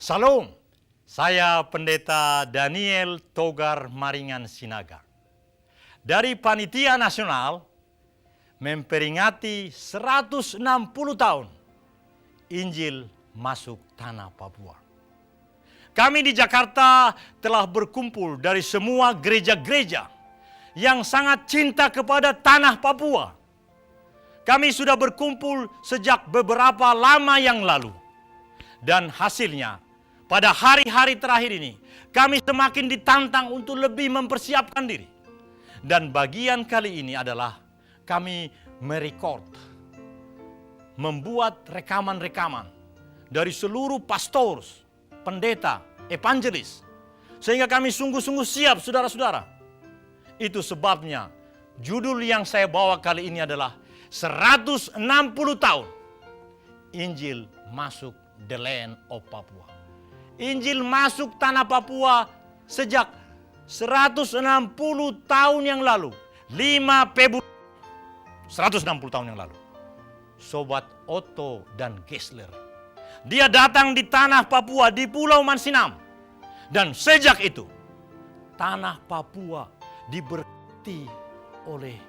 Salam, saya Pendeta Daniel Togar Maringan Sinaga. Dari Panitia Nasional memperingati 160 tahun Injil masuk tanah Papua. Kami di Jakarta telah berkumpul dari semua gereja-gereja yang sangat cinta kepada tanah Papua. Kami sudah berkumpul sejak beberapa lama yang lalu. Dan hasilnya, pada hari-hari terakhir ini, kami semakin ditantang untuk lebih mempersiapkan diri. Dan bagian kali ini adalah kami merekod, membuat rekaman-rekaman dari seluruh pastor, pendeta, evangelis. Sehingga kami sungguh-sungguh siap, saudara-saudara. Itu sebabnya judul yang saya bawa kali ini adalah 160 tahun Injil masuk the land of Papua. Injil masuk tanah Papua sejak 160 tahun yang lalu. 5 Februari 160 tahun yang lalu. Sobat Otto dan Gessler. Dia datang di tanah Papua di Pulau Mansinam. Dan sejak itu tanah Papua diberkati oleh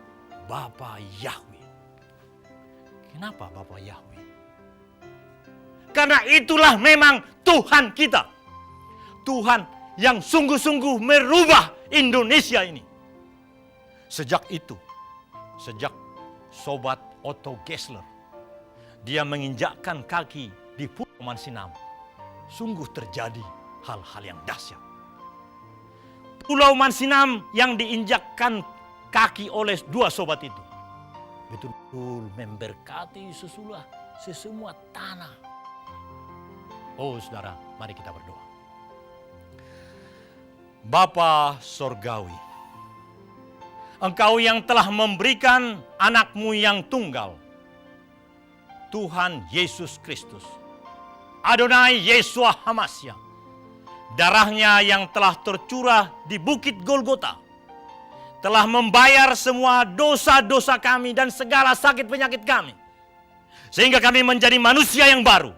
Bapa Yahweh. Kenapa Bapa Yahweh? Karena itulah memang Tuhan kita. Tuhan yang sungguh-sungguh merubah Indonesia ini. Sejak itu, sejak Sobat Otto Gessler, dia menginjakkan kaki di Pulau Mansinam, sungguh terjadi hal-hal yang dahsyat. Pulau Mansinam yang diinjakkan kaki oleh dua sobat itu betul-betul memberkati sesemua tanah. Oh saudara, mari kita berdoa. Bapa Sorgawi, Engkau yang telah memberikan anakmu yang tunggal, Tuhan Yesus Kristus, Adonai Yeshua Hamasya, darahnya yang telah tercurah di Bukit Golgota, telah membayar semua dosa-dosa kami dan segala sakit penyakit kami. Sehingga kami menjadi manusia yang baru.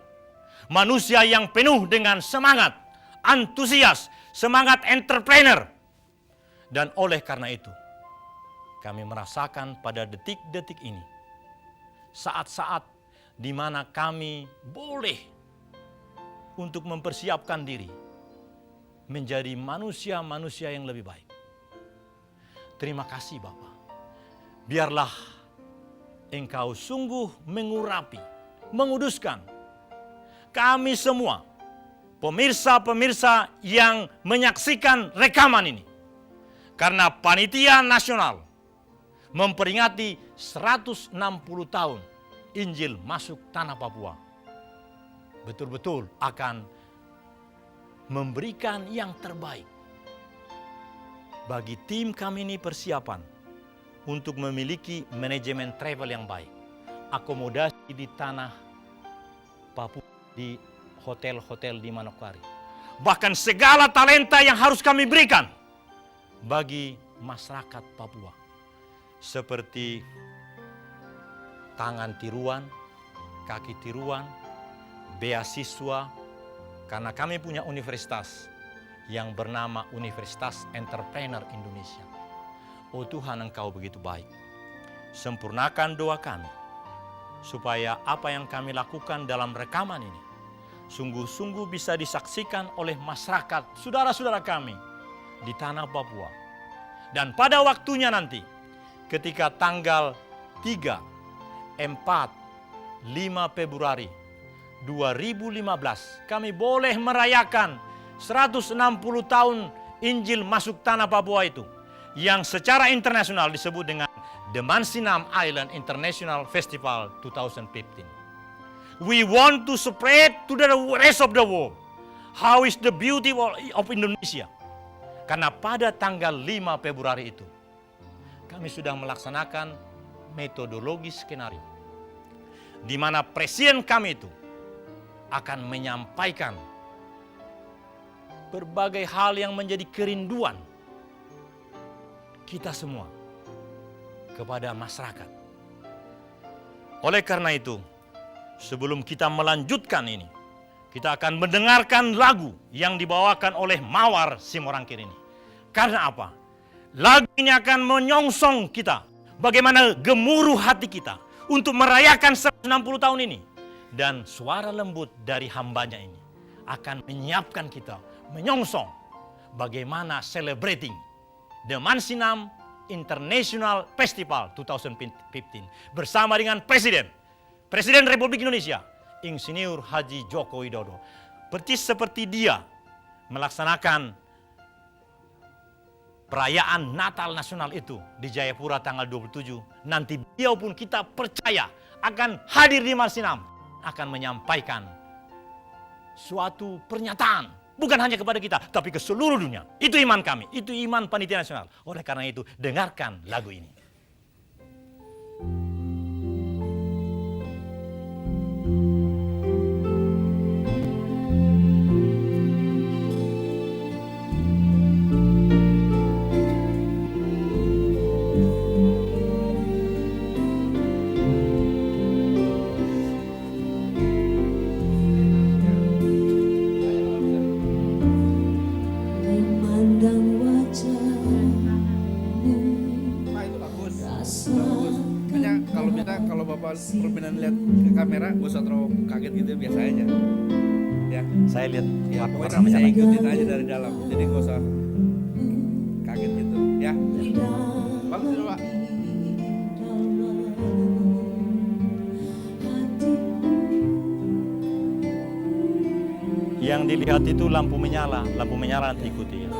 Manusia yang penuh dengan semangat, antusias, semangat entrepreneur. Dan oleh karena itu, kami merasakan pada detik-detik ini, saat-saat di mana kami boleh untuk mempersiapkan diri menjadi manusia-manusia yang lebih baik. Terima kasih Bapa. Biarlah Engkau sungguh mengurapi, menguduskan kami semua, pemirsa-pemirsa yang menyaksikan rekaman ini. Karena Panitia Nasional memperingati 160 tahun Injil masuk tanah Papua. Betul-betul akan memberikan yang terbaik bagi tim kami ini persiapan untuk memiliki manajemen travel yang baik. Akomodasi di tanah Papua, di hotel-hotel di Manokwari. Bahkan segala talenta yang harus kami berikan bagi masyarakat Papua. Seperti tangan tiruan, kaki tiruan, beasiswa, karena kami punya universitas yang bernama Universitas Entrepreneur Indonesia. Oh Tuhan, Engkau begitu baik. Sempurnakan doa kami, supaya apa yang kami lakukan dalam rekaman ini sungguh-sungguh bisa disaksikan oleh masyarakat, saudara-saudara kami di tanah Papua. Dan pada waktunya nanti, ketika tanggal 3, 4, 5 Februari 2015, kami boleh merayakan 160 tahun Injil masuk tanah Papua itu, yang secara internasional disebut dengan The Mansinam Island International Festival 2015. We want to spread to the rest of the world how is the beauty of Indonesia. Karena pada tanggal 5 Februari itu, kami sudah melaksanakan metodologi skenario, di mana presiden kami itu akan menyampaikan berbagai hal yang menjadi kerinduan kita semua kepada masyarakat. Oleh karena itu, sebelum kita melanjutkan ini, kita akan mendengarkan lagu yang dibawakan oleh Mawar Simorangkir ini. Karena apa? Lagu ini akan menyongsong kita, bagaimana gemuruh hati kita untuk merayakan 160 tahun ini. Dan suara lembut dari hambanya ini akan menyiapkan kita, menyongsong bagaimana celebrating the Mansinam International Festival 2015 bersama dengan Presiden Republik Indonesia, Insinyur Haji Joko Widodo. Persis seperti dia melaksanakan perayaan Natal Nasional itu di Jayapura tanggal 27. Nanti beliau pun kita percaya akan hadir di Mansinam, akan menyampaikan suatu pernyataan. Bukan hanya kepada kita, tapi ke seluruh dunia. Itu iman kami, itu iman Panitia Nasional. Oleh karena itu, dengarkan lagu ini. Kalau Bapak berminat lihat ke kamera, gak usah terlalu kaget gitu, biasa aja. Ya, Saya lihat ya pokoknya saya ikutin aja dari dalam, jadi gak usah kaget gitu. Ya, bagus itu Pak. Yang dilihat itu lampu menyala nanti ikuti ya.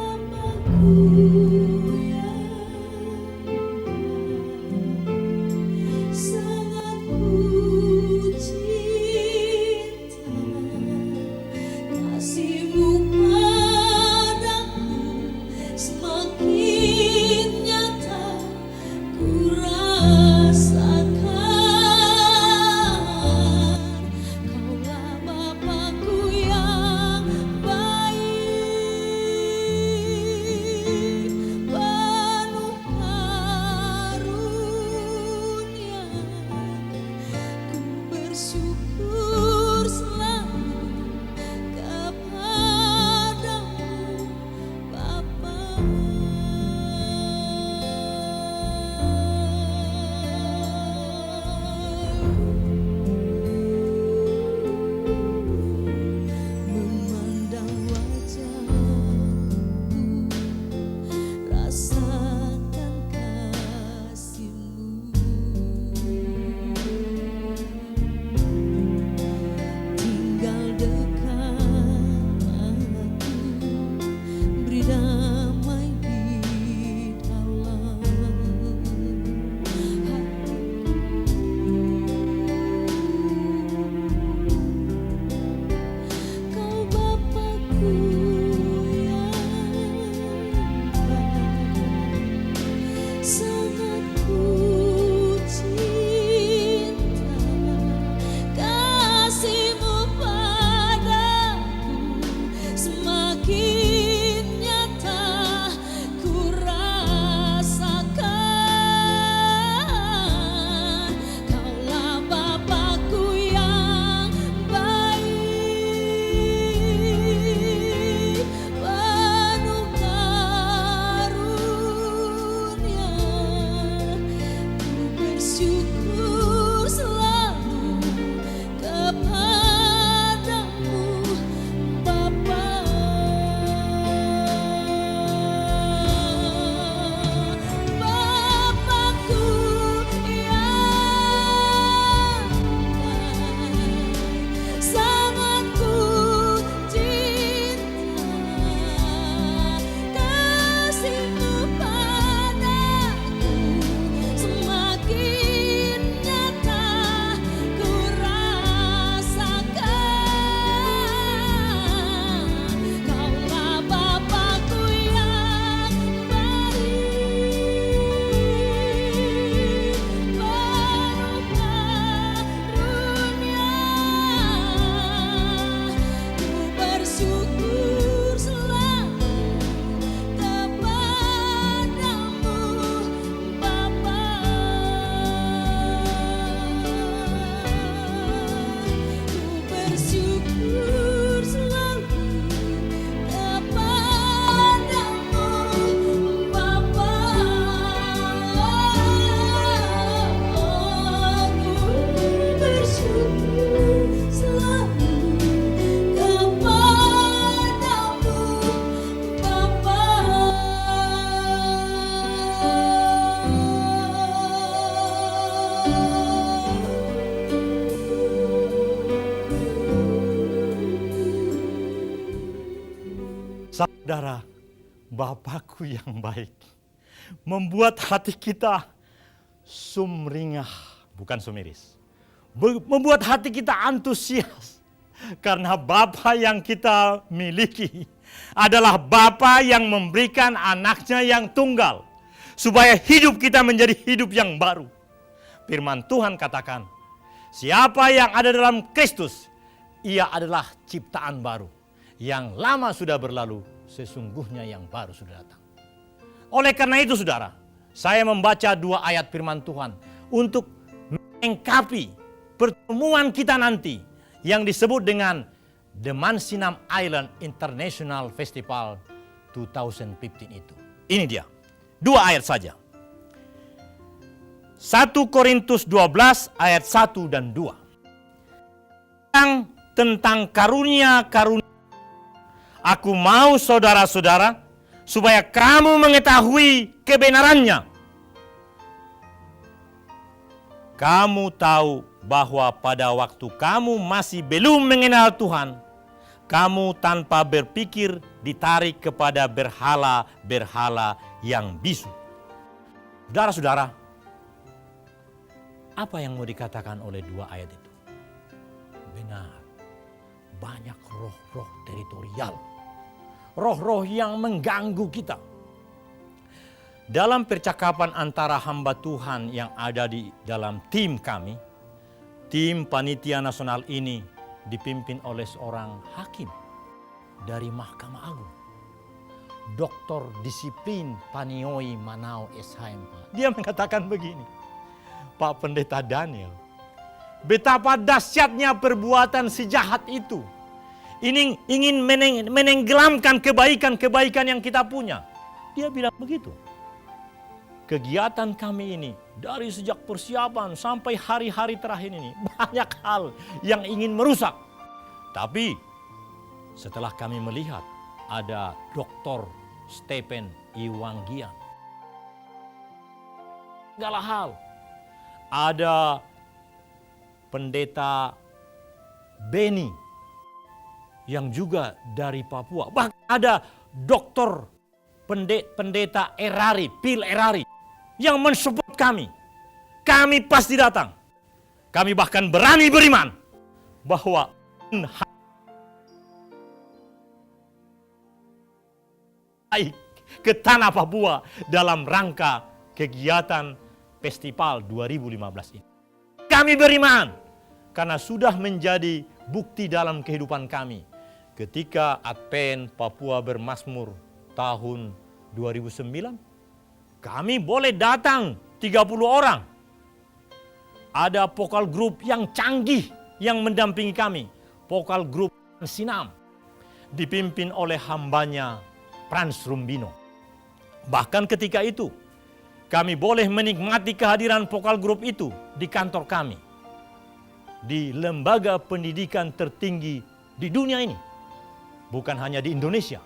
Saudara, Bapakku yang baik membuat hati kita sumringah, bukan sumiris. Membuat hati kita antusias. Karena Bapa yang kita miliki adalah Bapa yang memberikan anaknya yang tunggal. Supaya hidup kita menjadi hidup yang baru. Firman Tuhan katakan, siapa yang ada dalam Kristus, ia adalah ciptaan baru. Yang lama sudah berlalu, sesungguhnya yang baru sudah datang. Oleh karena itu saudara, saya membaca 2 ayat firman Tuhan untuk melengkapi pertemuan kita nanti yang disebut dengan The Mansinam Island International Festival 2015 itu. Ini dia, 2 ayat saja. 1 Korintus 12 ayat 1 dan 2. Tentang karunia-karunia, aku mau saudara-saudara supaya kamu mengetahui kebenarannya. Kamu tahu bahwa pada waktu kamu masih belum mengenal Tuhan, kamu tanpa berpikir ditarik kepada berhala-berhala yang bisu. Saudara-saudara, apa yang mau dikatakan oleh 2 ayat itu? Benar, banyak roh-roh teritorial. Roh-roh yang mengganggu kita. Dalam percakapan antara hamba Tuhan yang ada di dalam tim kami, tim panitia nasional ini dipimpin oleh seorang hakim dari Mahkamah Agung. Dr. Disiplin Panioi Manao SHMH. Dia mengatakan begini, Pak Pendeta Daniel, betapa dahsyatnya perbuatan si jahat itu. Ini ingin menenggelamkan kebaikan-kebaikan yang kita punya. Dia bilang begitu. Kegiatan kami ini dari sejak persiapan sampai hari-hari terakhir ini banyak hal yang ingin merusak. Tapi setelah kami melihat ada Dr. Stephen Iwanggian, segala hal. Ada Pendeta Beni yang juga dari Papua. Bahkan ada Dokter Pendeta Erari, Pil Erari yang mensupport kami. Kami pasti datang. Kami bahkan berani beriman bahwa ke tanah Papua dalam rangka kegiatan Festival 2015 ini. Kami beriman karena sudah menjadi bukti dalam kehidupan kami. Ketika Advent Papua Bermazmur tahun 2009, kami boleh datang 30 orang. Ada vokal grup yang canggih yang mendampingi kami. Vokal grup Sinam dipimpin oleh hambanya Frans Rumbino. Bahkan ketika itu kami boleh menikmati kehadiran vokal grup itu di kantor kami. Di lembaga pendidikan tertinggi di dunia ini. Bukan hanya di Indonesia.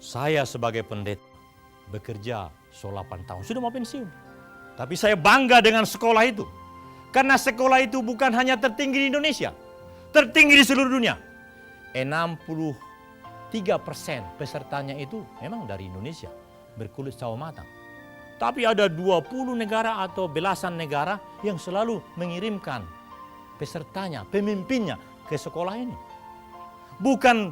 Saya sebagai pendeta bekerja 8 tahun. Sudah mau pensiun. Tapi saya bangga dengan sekolah itu. Karena sekolah itu bukan hanya tertinggi di Indonesia. Tertinggi di seluruh dunia. 63% pesertanya itu memang dari Indonesia. Berkulit sawo matang. Tapi ada 20 negara atau belasan negara yang selalu mengirimkan pesertanya, pemimpinnya ke sekolah ini. Bukan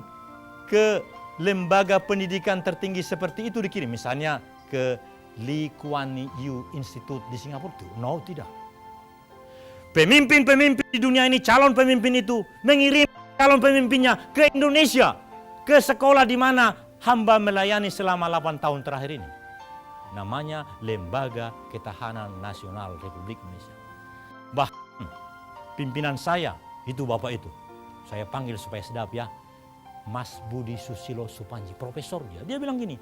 ke lembaga pendidikan tertinggi seperti itu dikirim. Misalnya ke Lee Kuan Yew Institute di Singapura. No, tidak. Pemimpin-pemimpin di dunia ini, calon pemimpin itu mengirim calon pemimpinnya ke Indonesia. Ke sekolah di mana hamba melayani selama 8 tahun terakhir ini. Namanya Lembaga Ketahanan Nasional Republik Indonesia. Bahkan pimpinan saya, itu bapak itu. Saya panggil supaya sedap ya. Mas Budi Susilo Supanji, profesor dia. Dia bilang gini,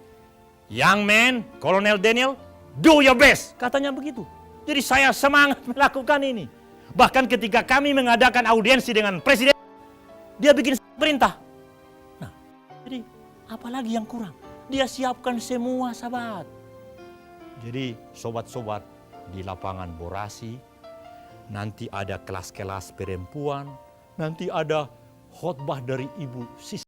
young man, Kolonel Daniel, do your best. Katanya begitu. Jadi saya semangat melakukan ini. Bahkan ketika kami mengadakan audiensi dengan presiden, dia bikin perintah. Nah, jadi apalagi yang kurang? Dia siapkan semua sahabat. Jadi sobat-sobat di lapangan Borasi, nanti ada kelas-kelas perempuan, nanti ada khotbah dari Ibu Sis.